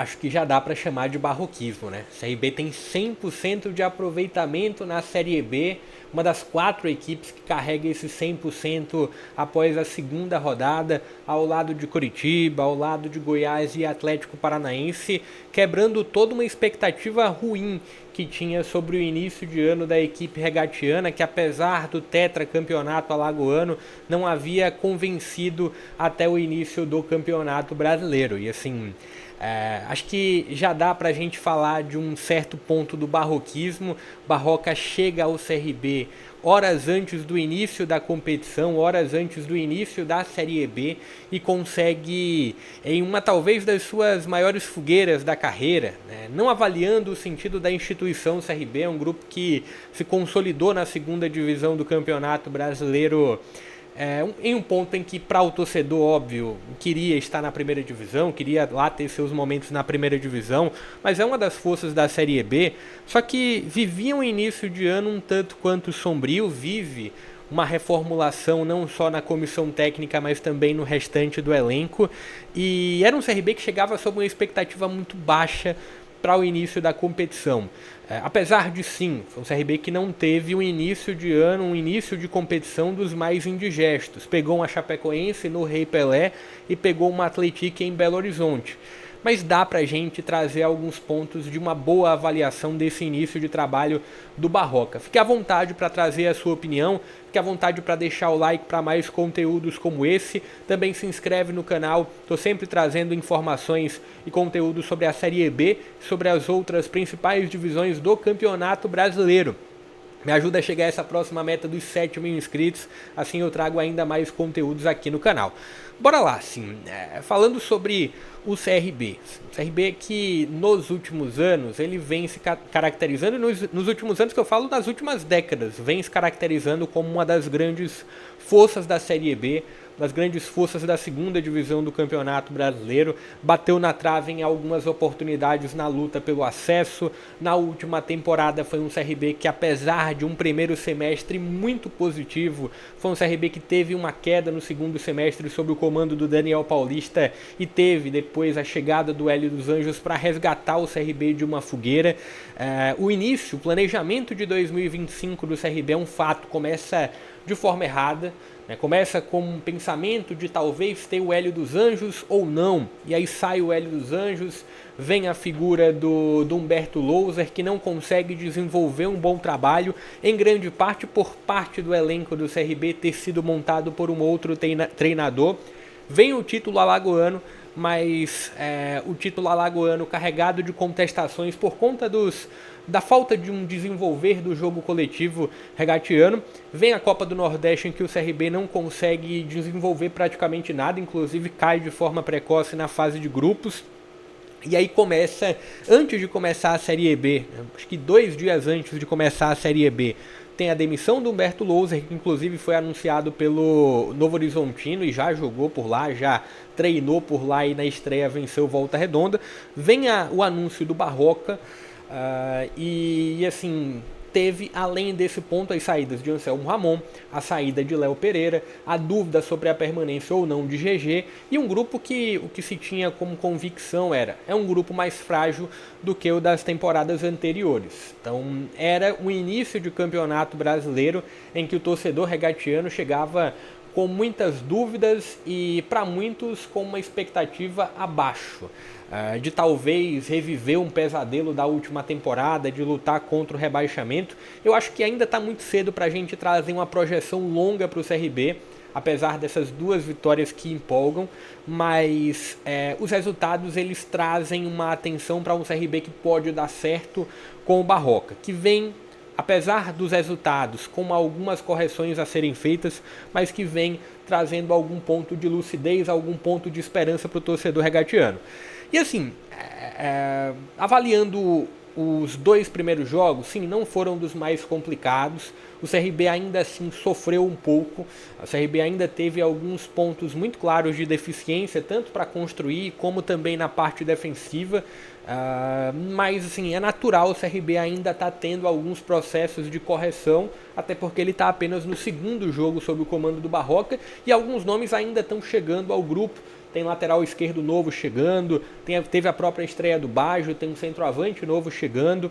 Acho que já dá para chamar de barroquismo, né? A CRB tem 100% de aproveitamento na Série B, uma das 4 equipes que carrega esse 100% após a segunda rodada, ao lado de Curitiba, ao lado de Goiás e Atlético Paranaense, quebrando toda uma expectativa ruim que tinha sobre o início de ano da equipe regatiana, que apesar do tetracampeonato alagoano, não havia convencido até o início do campeonato brasileiro. E assim, acho que já dá pra gente falar de um certo ponto do barroquismo. Barroca chega ao CRB horas antes do início da competição, horas antes do início da Série B e consegue, em uma talvez das suas maiores fogueiras da carreira, né, não avaliando o sentido da instituição CRB, é um grupo que se consolidou na segunda divisão do Campeonato Brasileiro em um ponto em que, para o torcedor, óbvio, queria estar na primeira divisão, queria lá ter seus momentos na primeira divisão, mas é uma das forças da Série B, só que vivia um início de ano um tanto quanto sombrio, vive uma reformulação não só na comissão técnica, mas também no restante do elenco, e era um CRB que chegava sob uma expectativa muito baixa para o início da competição. Apesar de sim, foi um CRB que não teve um início de ano, um início de competição dos mais indigestos. Pegou uma Chapecoense no Rei Pelé e pegou uma Atlético em Belo Horizonte. Mas dá pra gente trazer alguns pontos de uma boa avaliação desse início de trabalho do Barroca. Fique à vontade para trazer a sua opinião, fique à vontade para deixar o like para mais conteúdos como esse. Também se inscreve no canal, estou sempre trazendo informações e conteúdos sobre a Série B, sobre as outras principais divisões do Campeonato Brasileiro. Me ajuda a chegar a essa próxima meta dos 7 mil inscritos, assim eu trago ainda mais conteúdos aqui no canal. Bora lá, sim, falando sobre o CRB. O CRB que nos últimos anos ele vem se caracterizando, nos últimos anos que eu falo nas últimas décadas, vem se caracterizando como uma das grandes forças da Série B, das grandes forças da segunda divisão do Campeonato Brasileiro, bateu na trave em algumas oportunidades na luta pelo acesso. Na última temporada foi um CRB que, apesar de um primeiro semestre muito positivo, foi um CRB que teve uma queda no segundo semestre sob o comando do Daniel Paulista e teve depois a chegada do Hélio dos Anjos para resgatar o CRB de uma fogueira. O início, o planejamento de 2025 do CRB é um fato, começa de forma errada. Começa com um pensamento de talvez ter o Hélio dos Anjos ou não, e aí sai o Hélio dos Anjos, vem a figura do Humberto Louser, que não consegue desenvolver um bom trabalho, em grande parte por parte do elenco do CRB ter sido montado por um outro treinador. Vem o título alagoano, mas o título alagoano carregado de contestações por conta da falta de um desenvolver do jogo coletivo regatiano. Vem a Copa do Nordeste, em que o CRB não consegue desenvolver praticamente nada, inclusive cai de forma precoce na fase de grupos. E aí começa, antes de começar a Série B, acho que 2 dias antes de começar a Série B, tem a demissão do Humberto Louser, que inclusive foi anunciado pelo Novo Horizontino e já jogou por lá, já treinou por lá e na estreia venceu Volta Redonda. Vem o anúncio do Barroca e assim, teve além desse ponto as saídas de Anselmo Ramon, a saída de Léo Pereira, a dúvida sobre a permanência ou não de GG e um grupo que o que se tinha como convicção é um grupo mais frágil do que o das temporadas anteriores. Então era um início de campeonato brasileiro em que o torcedor regatiano chegava com muitas dúvidas e para muitos com uma expectativa abaixo, de talvez reviver um pesadelo da última temporada, de lutar contra o rebaixamento. Eu acho que ainda está muito cedo para a gente trazer uma projeção longa para o CRB, apesar dessas 2 vitórias que empolgam, mas os resultados eles trazem uma atenção para um CRB que pode dar certo com o Barroca, que vem, apesar dos resultados, com algumas correções a serem feitas, mas que vem trazendo algum ponto de lucidez, algum ponto de esperança para o torcedor regatiano. E assim, avaliando os 2 primeiros jogos, sim, não foram dos mais complicados. o CRB ainda assim sofreu um pouco. O CRB ainda teve alguns pontos muito claros de deficiência, tanto para construir como também na parte defensiva. Mas assim, é natural, o CRB ainda está tendo alguns processos de correção, até porque ele está apenas no segundo jogo sob o comando do Barroca e alguns nomes ainda estão chegando ao grupo. Tem lateral esquerdo novo chegando, teve a própria estreia do Baggio, tem um centroavante novo chegando.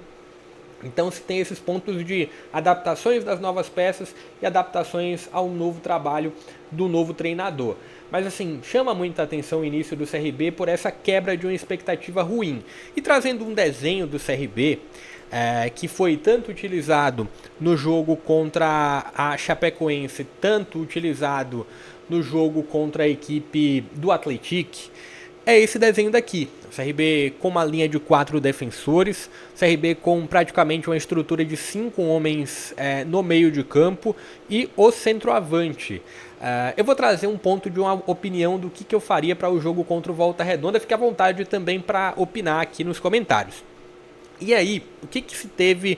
Então se tem esses pontos de adaptações das novas peças e adaptações ao novo trabalho do novo treinador. Mas assim, chama muita atenção o início do CRB por essa quebra de uma expectativa ruim. E trazendo um desenho do CRB, que foi tanto utilizado no jogo contra a Chapecoense, tanto utilizado no jogo contra a equipe do Atlético, é esse desenho daqui. O CRB com uma linha de 4 defensores, CRB com praticamente uma estrutura de 5 homens no meio de campo e o centroavante. Eu vou trazer um ponto de uma opinião do que eu faria para o jogo contra o Volta Redonda. Fique à vontade também para opinar aqui nos comentários. E aí, o que se teve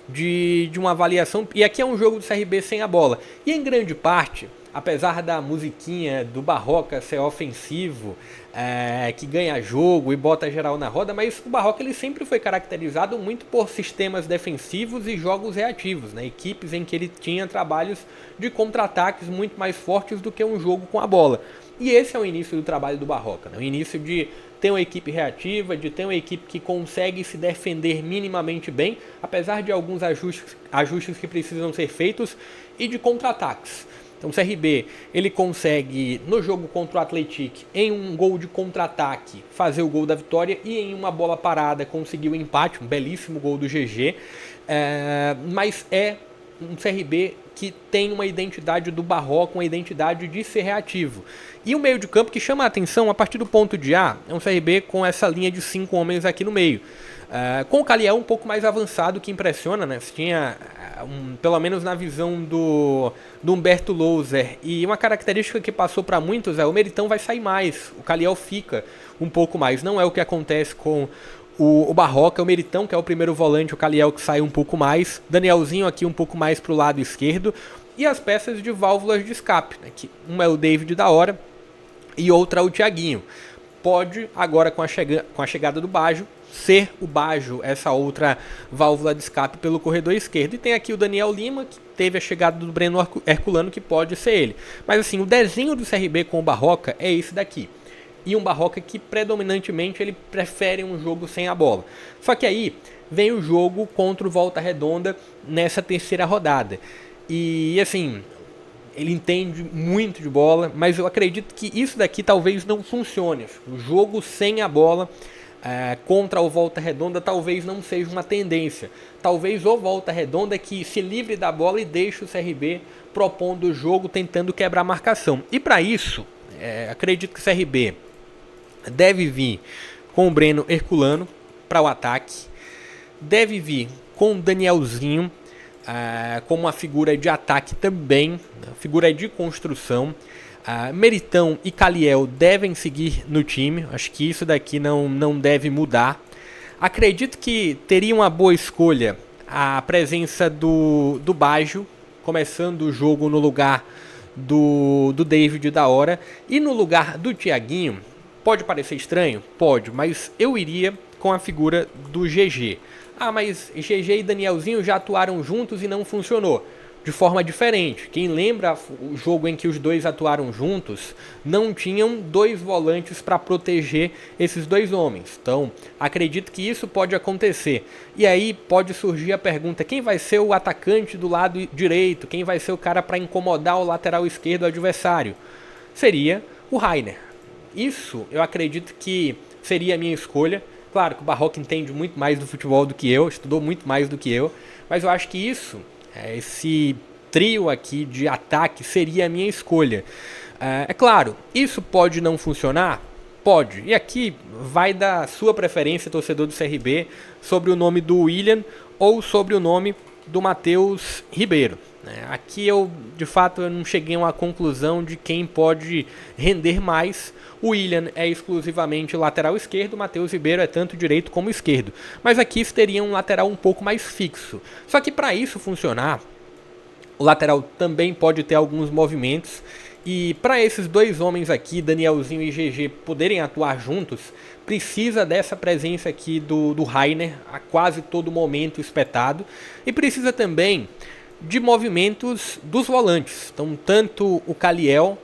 de uma avaliação? E aqui é um jogo do CRB sem a bola. E em grande parte, apesar da musiquinha do Barroca ser ofensivo, que ganha jogo e bota geral na roda, mas o Barroca ele sempre foi caracterizado muito por sistemas defensivos e jogos reativos, né? Equipes em que ele tinha trabalhos de contra-ataques muito mais fortes do que um jogo com a bola. E esse é o início do trabalho do Barroca, né? O início de ter uma equipe reativa, de ter uma equipe que consegue se defender minimamente bem, apesar de alguns ajustes que precisam ser feitos, e de contra-ataques. Então o CRB ele consegue, no jogo contra o Atlético, em um gol de contra-ataque, fazer o gol da vitória e em uma bola parada conseguir o empate, um belíssimo gol do GG, mas é um CRB que tem uma identidade do Barroca, uma identidade de ser reativo. E o meio de campo que chama a atenção a partir do ponto de A, é um CRB com essa linha de 5 homens aqui no meio. Com o Caliel um pouco mais avançado, que impressiona, né? Você tinha, pelo menos na visão do Humberto Louser, e uma característica que passou para muitos o Meritão vai sair mais, o Caliel fica um pouco mais. Não é o que acontece com o Barroca, o Meritão, que é o primeiro volante, o Caliel que sai um pouco mais, Danielzinho aqui um pouco mais para o lado esquerdo, e as peças de válvulas de escape, né? Que uma é o David da hora e outra é o Thiaguinho. Pode, agora com a chegada do Baggio, ser o Baggio essa outra válvula de escape pelo corredor esquerdo. E tem aqui o Daniel Lima, que teve a chegada do Breno Herculano, que pode ser ele. Mas assim, o desenho do CRB com o Barroca é esse daqui. E um Barroca que predominantemente ele prefere um jogo sem a bola. Só que aí vem o jogo contra o Volta Redonda nessa terceira rodada. E assim, ele entende muito de bola, mas eu acredito que isso daqui talvez não funcione. O jogo sem a bola contra o Volta Redonda talvez não seja uma tendência. Talvez o Volta Redonda que se livre da bola e deixe o CRB propondo o jogo, tentando quebrar a marcação. E para isso, acredito que o CRB deve vir com o Breno Herculano para o ataque, deve vir com o Danielzinho como uma figura de ataque também, figura de construção. Meritão e Caliel devem seguir no time, acho que isso daqui não deve mudar. Acredito que teria uma boa escolha a presença do Baggio, começando o jogo no lugar do David da hora, e no lugar do Thiaguinho. Pode parecer estranho? Pode, mas eu iria com a figura do GG. Mas GG e Danielzinho já atuaram juntos e não funcionou. De forma diferente. Quem lembra o jogo em que os dois atuaram juntos, não tinham dois volantes para proteger esses dois homens. Então, acredito que isso pode acontecer. E aí pode surgir a pergunta, quem vai ser o atacante do lado direito? Quem vai ser o cara para incomodar o lateral esquerdo do adversário? Seria o Rainer. Isso eu acredito que seria a minha escolha. Claro que o Barroca entende muito mais do futebol do que eu, estudou muito mais do que eu, mas eu acho que esse trio aqui de ataque seria a minha escolha. É claro, isso pode não funcionar? Pode. E aqui vai da sua preferência, torcedor do CRB, sobre o nome do Willian ou sobre o nome do Matheus Ribeiro. Aqui de fato, eu não cheguei a uma conclusão de quem pode render mais. O Willian é exclusivamente lateral esquerdo, o Matheus Ribeiro é tanto direito como esquerdo. Mas aqui teria um lateral um pouco mais fixo. Só que para isso funcionar, O lateral também pode ter alguns movimentos. E para esses dois homens aqui, Danielzinho e GG, poderem atuar juntos, precisa dessa presença aqui do Rainer a quase todo momento espetado. E precisa também de movimentos dos volantes. Então, tanto o Caliel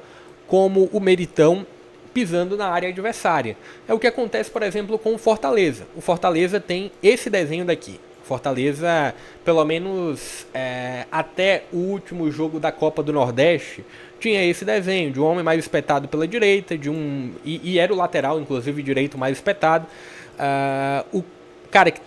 como o Meritão pisando na área adversária. É o que acontece, por exemplo, com o Fortaleza. O Fortaleza tem esse desenho daqui. Fortaleza, pelo menos até o último jogo da Copa do Nordeste, tinha esse desenho de um homem mais espetado pela direita, e era o lateral, inclusive, direito mais espetado. O cara que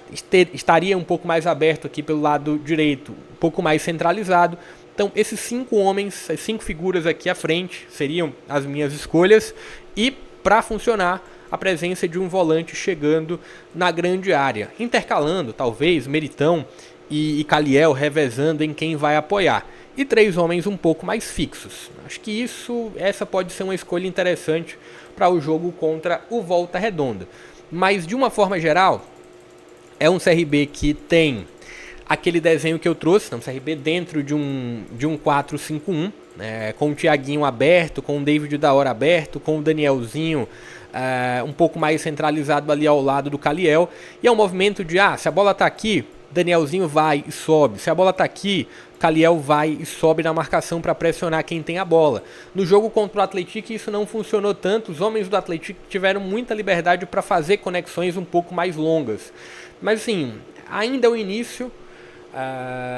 estaria um pouco mais aberto aqui pelo lado direito, um pouco mais centralizado. Então, esses 5 homens, as 5 figuras aqui à frente, seriam as minhas escolhas. E, para funcionar, a presença de um volante chegando na grande área, intercalando, talvez, Meritão e Caliel, revezando em quem vai apoiar. E 3 homens um pouco mais fixos. Acho que essa pode ser uma escolha interessante para o jogo contra o Volta Redonda. Mas, de uma forma geral, é um CRB que tem aquele desenho que eu trouxe, um CRB dentro de um 4-5-1, com o Thiaguinho aberto, com o David da Hora aberto, com o Danielzinho um pouco mais centralizado ali ao lado do Caliel. E é um movimento de, se a bola está aqui, Danielzinho vai e sobe. Se a bola está aqui, Caliel vai e sobe na marcação para pressionar quem tem a bola. No jogo contra o Atlético isso não funcionou tanto. Os homens do Atlético tiveram muita liberdade para fazer conexões um pouco mais longas. Mas assim, ainda é o início.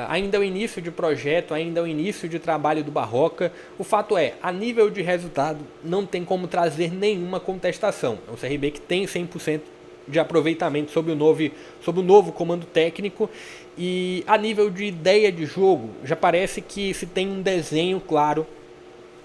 Ainda é o início de projeto, ainda é o início de trabalho do Barroca. O fato é, a nível de resultado, não tem como trazer nenhuma contestação. É um CRB que tem 100% de aproveitamento sob o novo comando técnico. E a nível de ideia de jogo, já parece que se tem um desenho claro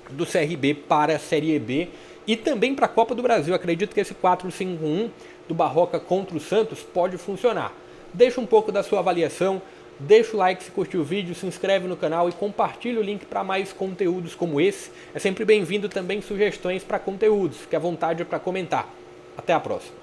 do CRB para a Série B e também para a Copa do Brasil. Acredito que esse 4-5-1 do Barroca contra o Santos pode funcionar. Deixa um pouco da sua avaliação. Deixa o like se curtiu o vídeo, se inscreve no canal e compartilha o link para mais conteúdos como esse. É sempre bem-vindo também sugestões para conteúdos, fique à vontade para comentar. Até a próxima.